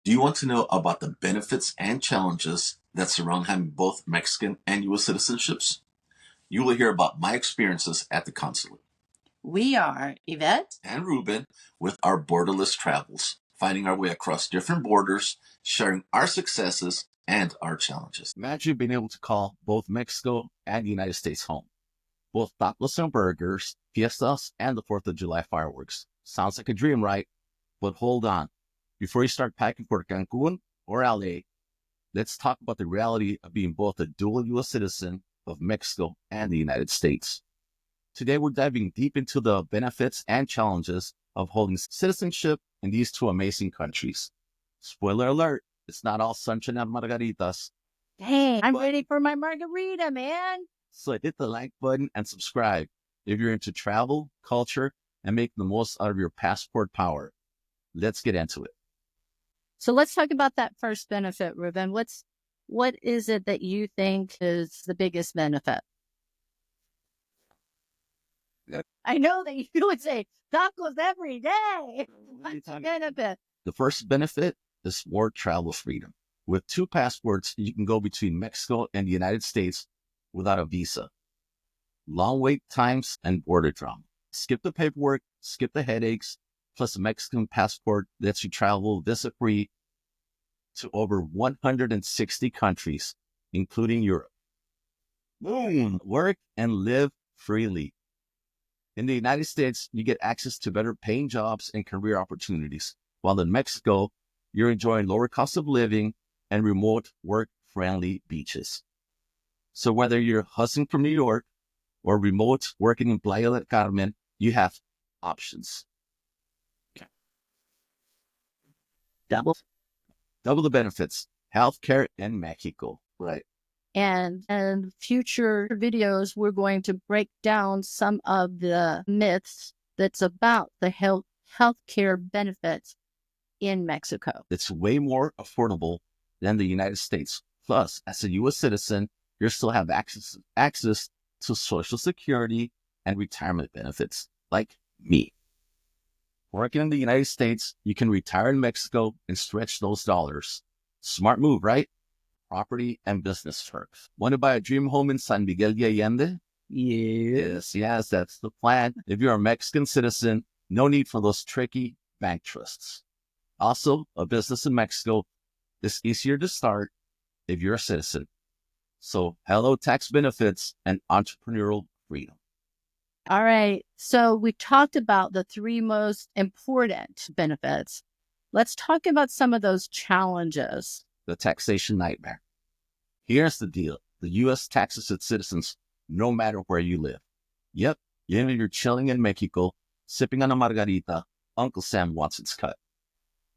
Do you want to know about the benefits and challenges that surround having both Mexican and U.S. citizenships? You will hear about my experiences at the consulate. We are Yvette and Ruben with our borderless travels, finding our way across different borders, sharing our successes and our challenges. Imagine being able to call both Mexico and the United States home. Both tacos and burgers, fiestas, and the 4th of July fireworks. Sounds like a dream, right? But hold on. Before you start packing for Cancun or LA, let's talk about the reality of being both a dual U.S. citizen of Mexico and the United States. Today, we're diving deep into the benefits and challenges of holding citizenship in these two amazing countries. Spoiler alert, it's not all sunshine and margaritas. Hey, I'm ready for my margarita, man. So hit the like button and subscribe if you're into travel, culture, and making the most out of your passport power. Let's get into it. So let's talk about that first benefit, Ruben. What is it that you think is the biggest benefit? I know that you would say tacos every day. What's the benefit? The first benefit is more travel freedom. With 2 passports, you can go between Mexico and the United States without a visa. Long wait times and border drama. Skip the paperwork, skip the headaches, plus a Mexican passport lets you travel visa-free to over 160 countries, including Europe. Work and live freely. In the United States, you get access to better paying jobs and career opportunities, while in Mexico, you're enjoying lower cost of living and remote work-friendly beaches. So whether you're hustling from New York or remote working in Playa del Carmen, you have options. Double the benefits, healthcare in Mexico. Right. And in future videos, we're going to break down some of the myths that's about the healthcare benefits in Mexico. It's way more affordable than the United States. Plus, as a U.S. citizen, you still have access to Social Security and retirement benefits, like me. Working in the United States, you can retire in Mexico and stretch those dollars. Smart move, right? Property and business perks. Want to buy a dream home in San Miguel de Allende? Yes, that's the plan. If you're a Mexican citizen, no need for those tricky bank trusts. Also, a business in Mexico is easier to start if you're a citizen. So, hello tax benefits and entrepreneurial freedom. All right. So we talked about the 3 most important benefits. Let's talk about some of those challenges. The taxation nightmare. Here's the deal. The U.S. taxes its citizens no matter where you live. Yep, even if you're chilling in Mexico, sipping on a margarita, Uncle Sam wants its cut.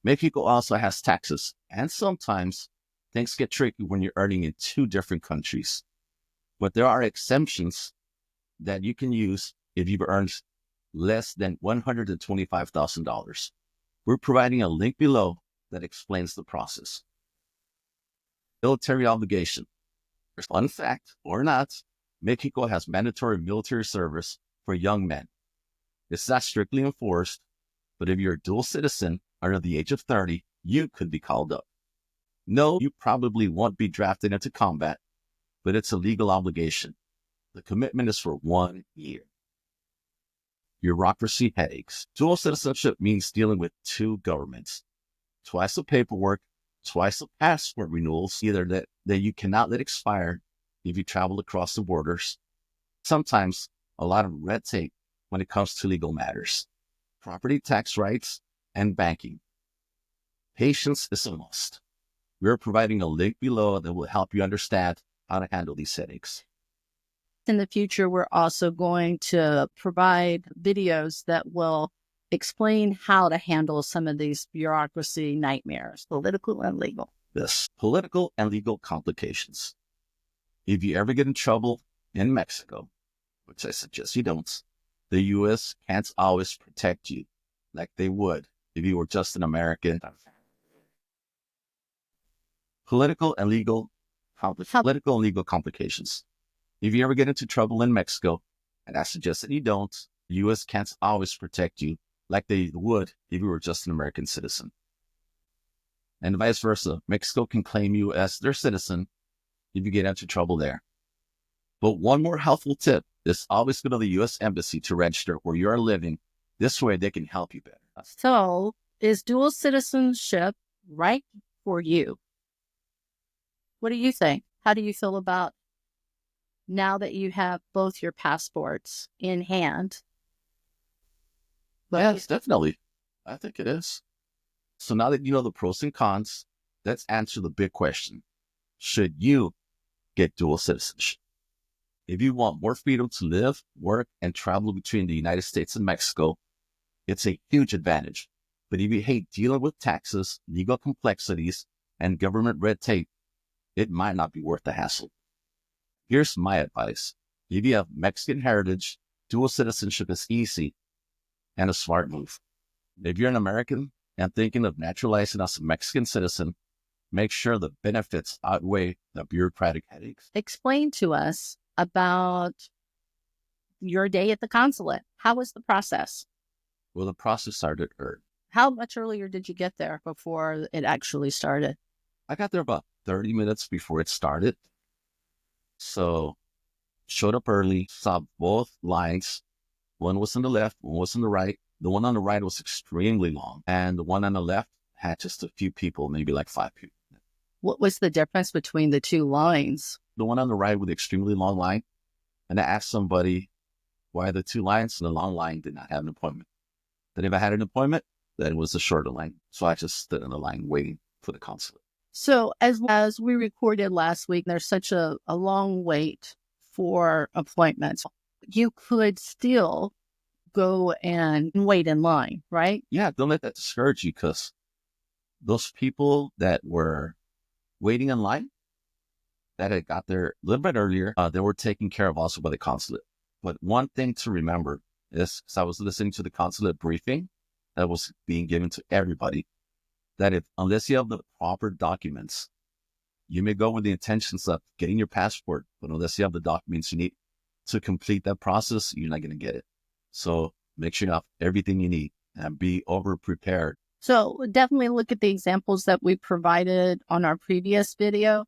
Mexico also has taxes, and sometimes things get tricky when you're earning in 2 different countries. But there are exemptions that you can use if you've earned less than $125,000. We're providing a link below that explains the process. Military obligation. Fun fact or not, Mexico has mandatory military service for young men. It's not strictly enforced, but if you're a dual citizen under the age of 30, you could be called up. No, you probably won't be drafted into combat, but it's a legal obligation. The commitment is for 1 year. Bureaucracy headaches. Dual citizenship means dealing with 2 governments. Twice the paperwork, twice the passport renewals, either that you cannot let expire if you travel across the borders. Sometimes a lot of red tape when it comes to legal matters. Property tax rights and banking. Patience is a must. We're providing a link below that will help you understand how to handle these headaches. In the future, we're also going to provide videos that will explain how to handle some of these bureaucracy nightmares, political and legal. Yes, political and legal complications. If you ever get in trouble in Mexico, which I suggest you don't, the U.S. can't always protect you like they would if you were just an American. Political and legal complications. If you ever get into trouble in Mexico, and I suggest that you don't, the U.S. can't always protect you like they would if you were just an American citizen. and vice versa. Mexico can claim you as their citizen if you get into trouble there. But one more helpful tip is always go to the U.S. Embassy to register where you are living. This way they can help you better. So, is dual citizenship right for you? What do you think? How do you feel about now that you have both your passports in hand? Yes, definitely. I think it is. So now that you know the pros and cons, let's answer the big question. Should you get dual citizenship? If you want more freedom to live, work, and travel between the United States and Mexico, it's a huge advantage. But if you hate dealing with taxes, legal complexities, and government red tape, it might not be worth the hassle. Here's my advice. If you have Mexican heritage, dual citizenship is easy and a smart move. If you're an American and thinking of naturalizing as a Mexican citizen, make sure the benefits outweigh the bureaucratic headaches. Explain to us about your day at the consulate. How was the process? Well, the process started early. How much earlier did you get there before it actually started? I got there about 30 minutes before it started. So showed up early, saw both lines. One was on the left, one was on the right. The one on the right was extremely long, and the one on the left had just a few people, maybe like 5 people. What was the difference between the two lines? The one on the right with the extremely long line, and I asked somebody why the two lines, and the long line did not have an appointment. Then if I had an appointment, then it was the shorter line. So I just stood in the line waiting for the consulate. So as we recorded last week, there's such a long wait for appointments. You could still go and wait in line, right? Yeah, don't let that discourage you, because those people that were waiting in line, that had got there a little bit earlier, they were taken care of also by the consulate. But one thing to remember is, because I was listening to the consulate briefing that was being given to everybody, that unless you have the proper documents, you may go with the intentions of getting your passport, but unless you have the documents you need to complete that process, you're not going to get it. So make sure you have everything you need and be over prepared. So definitely look at the examples that we provided on our previous video.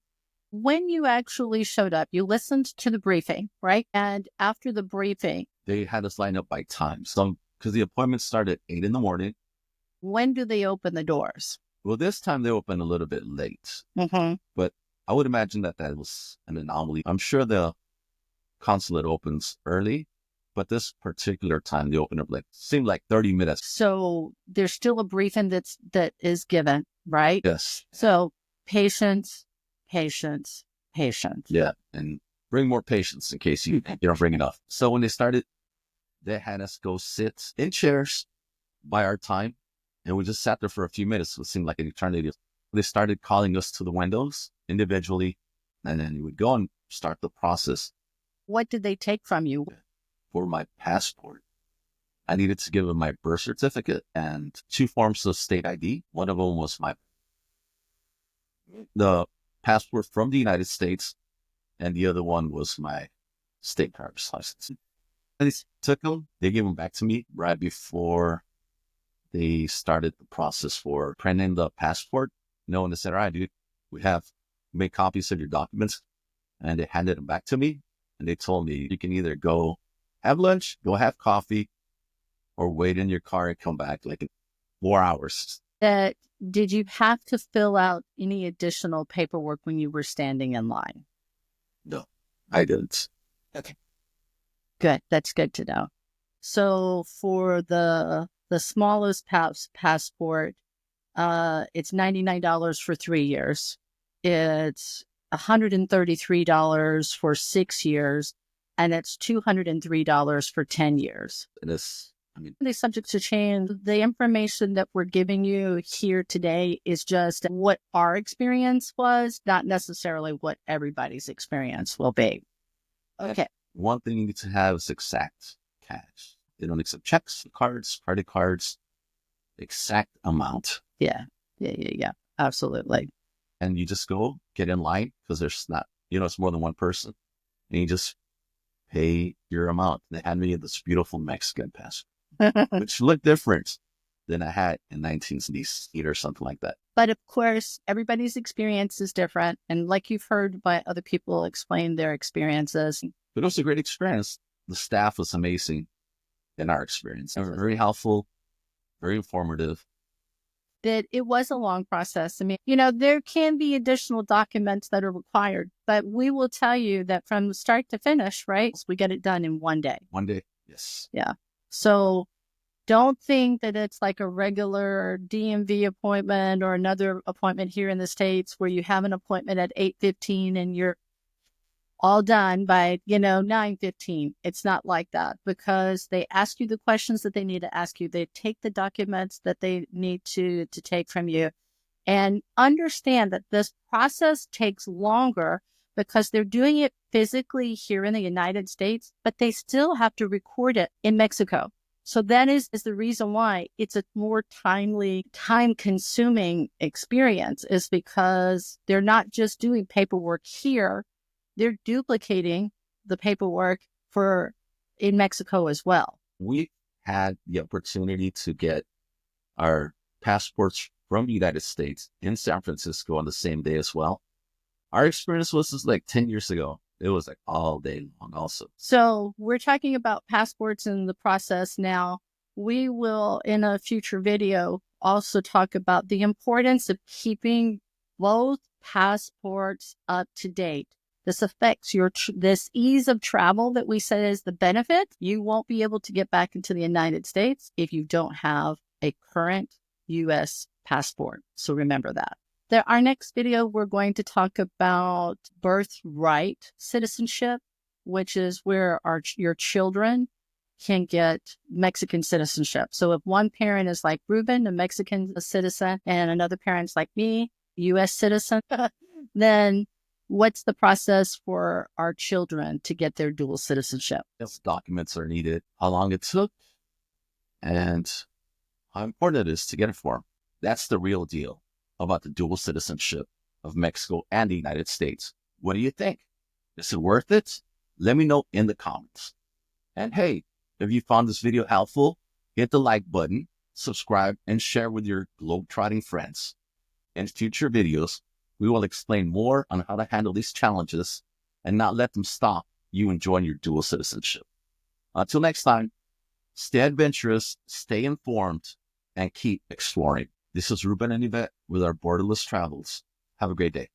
When you actually showed up, you listened to the briefing, right? And after the briefing, they had us line up by time. So, because the appointment started at 8 in the morning. When do they open the doors? Well, this time they opened a little bit late. Mm-hmm. But I would imagine that was an anomaly. I'm sure the consulate opens early, but this particular time they opened up seemed like 30 minutes. So there's still a briefing that is given, right? Yes. So patience, patience, patience. Yeah, and bring more patience in case you don't bring enough. So when they started, they had us go sit in chairs by our time, and we just sat there for a few minutes. It seemed like an eternity. They started calling us to the windows individually, and then we would go and start the process. What did they take from you? For my passport, I needed to give them my birth certificate and 2 forms of state ID. One of them was the passport from the United States, and the other one was my state driver's license. And they took them, they gave them back to me right before they started the process for printing the passport. And they said, all right, dude, we have made copies of your documents. And they handed them back to me. And they told me, you can either go have lunch, go have coffee, or wait in your car and come back in 4 hours. Did you have to fill out any additional paperwork when you were standing in line? No, I didn't. Okay. Good. That's good to know. So for the smallest passport, it's $99 for 3 years. It's $133 for 6 years, and it's $203 for 10 years. They're subject to change. The information that we're giving you here today is just what our experience was, not necessarily what everybody's experience will be. Okay. One thing you need to have is exact cash. They don't accept checks, cards, credit cards, exact amount. Yeah. Absolutely. And you just go get in line, because there's not, it's more than one person, and you just pay your amount. They had me this beautiful Mexican passport, which looked different than I had in 1978 or something like that. But of course, everybody's experience is different. And like you've heard by other people explain their experiences. But it was a great experience. The staff was amazing in our experience. They were very helpful, very informative. That it was a long process. I mean, there can be additional documents that are required, but we will tell you that from start to finish, right, we get it done in one day. One day, yes. Yeah. So don't think that it's like a regular DMV appointment or another appointment here in the States where you have an appointment at 8:15 and you're all done by, 9:15. It's not like that because they ask you the questions that they need to ask you. They take the documents that they need to take from you, and understand that this process takes longer because they're doing it physically here in the United States, but they still have to record it in Mexico. So that is the reason why it's a more timely, time-consuming experience, is because they're not just doing paperwork here, they're duplicating the paperwork in Mexico as well. We had the opportunity to get our passports from the United States in San Francisco on the same day as well. Our experience was just like 10 years ago. It was like all day long also. So we're talking about passports and the process now. We will, in a future video, also talk about the importance of keeping both passports up to date. This affects this ease of travel that we said is the benefit. You won't be able to get back into the United States if you don't have a current U.S. passport. So remember that. Our next video, we're going to talk about birthright citizenship, which is where your children can get Mexican citizenship. So if one parent is like Ruben, a Mexican citizen, and another parent's like me, U.S. citizen, then what's the process for our children to get their dual citizenship? What documents are needed, how long it took, and how important it is to get it for them. That's the real deal about the dual citizenship of Mexico and the United States. What do you think? Is it worth it? Let me know in the comments. And hey, if you found this video helpful, hit the like button, subscribe, and share with your globetrotting friends. In future videos, we will explain more on how to handle these challenges and not let them stop you enjoying your dual citizenship. Until next time, stay adventurous, stay informed, and keep exploring. This is Ruben and Yvette with our Borderless Travels. Have a great day.